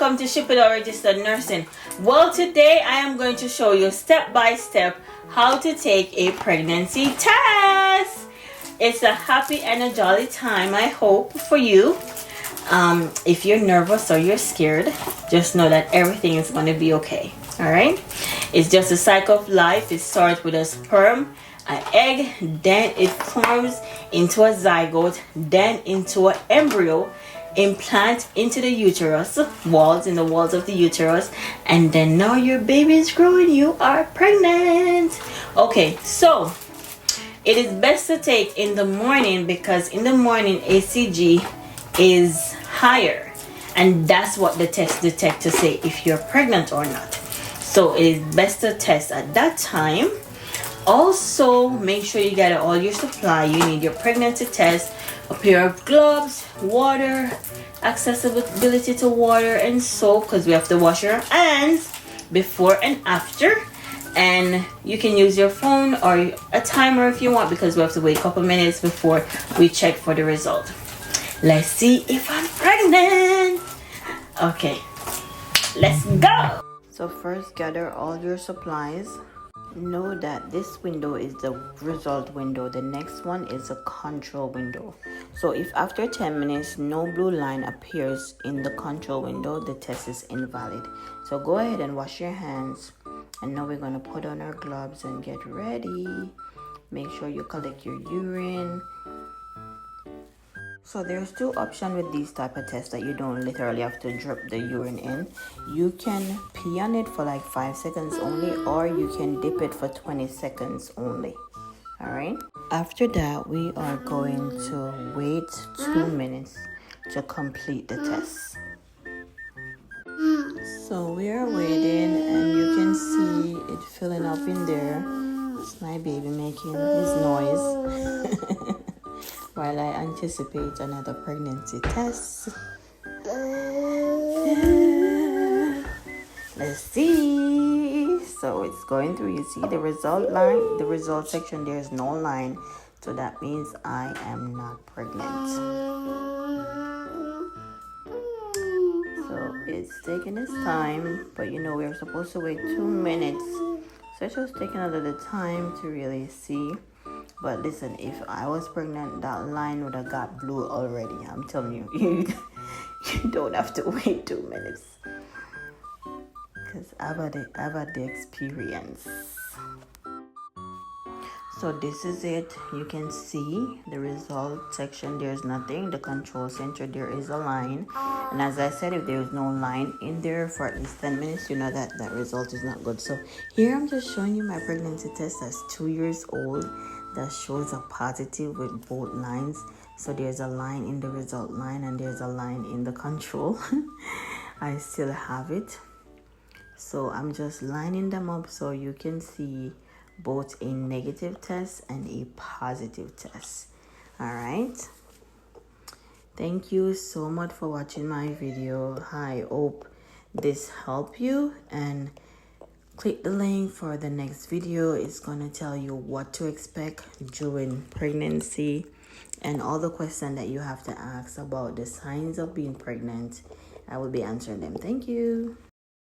welcome to Ship It or Registered Nursing. Well, today I am going to show you step by step how to take a pregnancy test. It's a happy and a jolly time, I hope, for you. If you're nervous or you're scared, just know that everything is going to be okay. All right? It's just a cycle of life. It starts with a sperm, an egg, then it forms into a zygote, then into an embryo, implant into the uterus walls, in the walls of the uterus, and then now your baby is growing, you are pregnant. Okay, so it is best to take in the morning because in the morning ACG is higher, and that's what the test detects to say if you're pregnant or not. So it is best to test at that time. Also, make sure you get all your supply. You need your pregnancy test, a pair of gloves, water, accessibility to water, and soap because we have to wash our hands before and after. And you can use your phone or a timer if you want because we have to wait a couple minutes before we check for the result. Let's see if I'm pregnant. Okay, let's go. So first, gather all your supplies. Know that this window is the result window. The next one is a control window. So if after 10 minutes no blue line appears in the control window, the test is invalid. So go ahead and wash your hands. And now we're going to put on our gloves and get ready. Make sure you collect your urine. So there's two options with these type of tests that you don't literally have to drip the urine in. You can pee on it for like 5 seconds only, or you can dip it for 20 seconds only. All right. After that, we are going to wait 2 minutes to complete the test. So we are waiting, and you can see it filling up in there. It's my baby making his noise. While I anticipate another pregnancy test. Let's see. So it's going through. You see the result line, the result section, there's no line. So that means I am not pregnant. So it's taking its time, but you know we're supposed to wait 2 minutes. So it's just taking a little time to really see. But listen, if I was pregnant, that line would have got blue already. I'm telling you, you don't have to wait 2 minutes. Because I've had the experience. So this is it. You can see the result section. There's nothing. The control center, there is a line. And as I said, if there's no line in there for at least 10 minutes, you know that that result is not good. So here I'm just showing you my pregnancy test that's 2 years old. That shows a positive with both lines. So there's a line in the result line and there's a line in the control. I still have it. So I'm just lining them up so you can see both a negative test and a positive test. All right. Thank you so much for watching my video. I hope this helped you, and click the link for the next video. It's going to tell you what to expect during pregnancy and all the questions that you have to ask about the signs of being pregnant. I will be answering them. Thank you.